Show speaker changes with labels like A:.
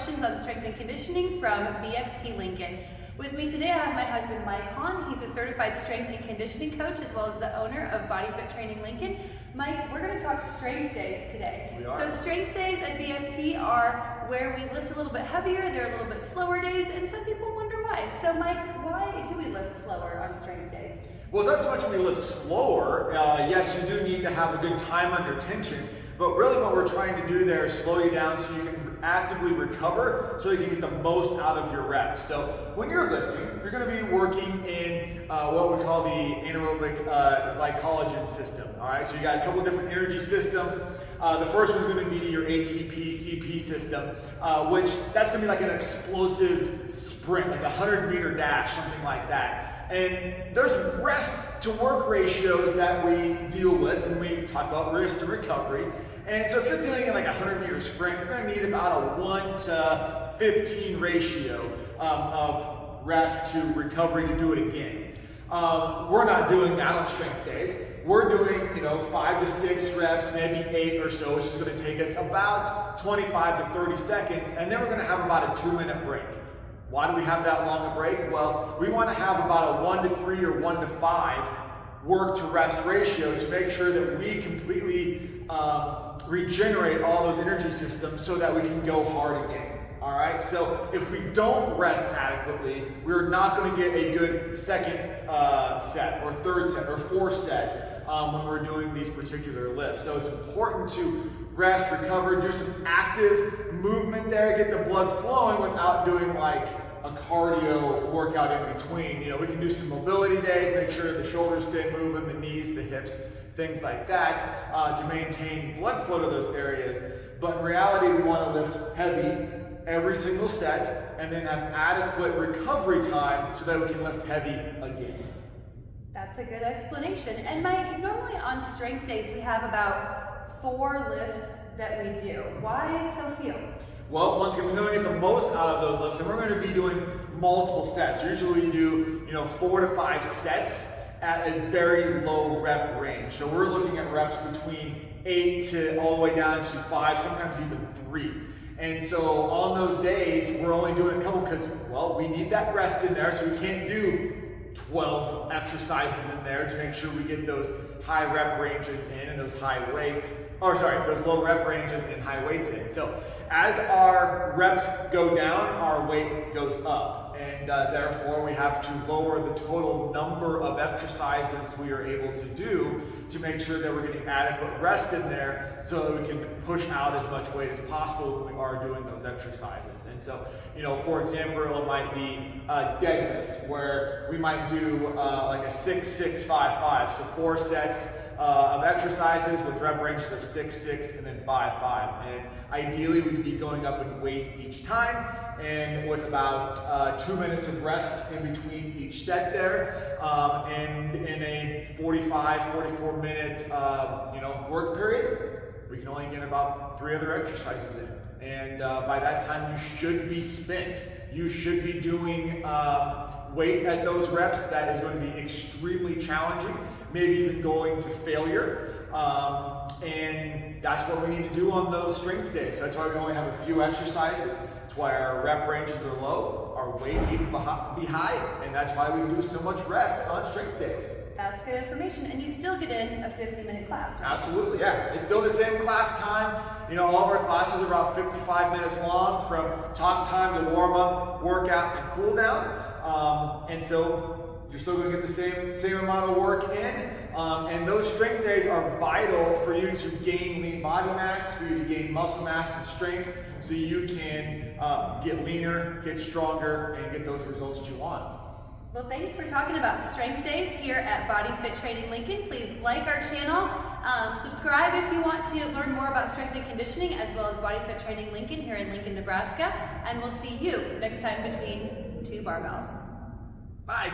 A: questions on strength and conditioning from BFT Lincoln. With me today, I have my husband, Mike Hahn. He's a certified strength and conditioning coach, as well as the owner of Body Fit Training Lincoln. Mike, we're going to talk strength days today.
B: We are.
A: So strength days at BFT are where we lift a little bit heavier. They're a little bit slower days, and some people wonder why. So Mike, why do we lift slower on strength days?
B: Well, it's not so much when you lift slower. Yes, you do need to have a good time under tension, but really what we're trying to do there is slow you down so you can actively recover so you can get the most out of your reps. So when you're lifting, you're going to be working in what we call the anaerobic glycogen system. All right, so you got a couple different energy systems. The first one's going to be your ATP CP system, which that's going to be like an explosive sprint, like a 100-meter dash, something like that. And there's rest to work ratios that we deal with when we talk about rest and recovery. And so if you're doing like a 100-meter sprint, you're going to need about a 1 to 15 ratio of rest to recovery to do it again. We're not doing that on strength days. We're doing, 5 to 6 reps, maybe 8 or so, which is going to take us about 25 to 30 seconds, and then we're going to have about a 2-minute break. Why do we have that long a break? Well, we want to have about a 1 to 3 or 1 to 5 work to rest ratio to make sure that we completely regenerate all those energy systems so that we can go hard again. All right, so if we don't rest adequately, we're not going to get a good second set or third set or fourth set when we're doing these particular lifts. So it's important to rest, recover, do some active movement there, get the blood flowing without doing like a cardio workout in between. We can do some mobility days, make sure the shoulders stay moving, the knees, the hips, things like that to maintain blood flow to those areas. But in reality, we want to lift heavy every single set and then have adequate recovery time so that we can lift heavy again.
A: That's a good explanation. And Mike, normally on strength days, we have about 4 lifts that we do. Why so few?
B: Well, once again, we're going to get the most out of those lifts, and we're going to be doing multiple sets. Usually we do, 4 to 5 sets at a very low rep range. So we're looking at reps between 8 to all the way down to 5, sometimes even 3. And so on those days, we're only doing a couple because, well, we need that rest in there, so we can't do 12 exercises in there to make sure we get those high rep ranges in and those those low rep ranges and high weights in. So as our reps go down, our weight goes up, and therefore we have to lower the total number of exercises we are able to do to make sure that we're getting adequate rest in there so that we can push out as much weight as possible when we are doing those exercises. And so, for example, it might be a deadlift where we might do like a 6-6-5-5, so 4 sets of exercises with rep ranges of 6-6 and then 5-5. And ideally we'd be going up in weight each time and with about 2 minutes of rest in between each set there, and in a 45-44 minute work period, we can only get about 3 other exercises in. And by that time you should be spent. You should be doing weight at those reps that is going to be extremely challenging, maybe even going to failure. And that's what we need to do on those strength days. So that's why we only have a few exercises. That's why our rep ranges are low, our weight needs to be high, and that's why we do so much rest on strength days.
A: That's good information. And you still get in a 50-minute class, right?
B: Absolutely, yeah. It's still the same class time. All of our classes are about 55 minutes long, from talk time to warm up, workout, and cool down. And so you're still going to get the same amount of work in. And those strength days are vital for you to gain lean body mass, for you to gain muscle mass and strength, so you can get leaner, get stronger, and get those results that you want.
A: Well, thanks for talking about strength days here at Body Fit Training Lincoln. Please like our channel, subscribe if you want to learn more about strength and conditioning, as well as Body Fit Training Lincoln here in Lincoln, Nebraska. And we'll see you next time between Two Barbells.
B: Bye.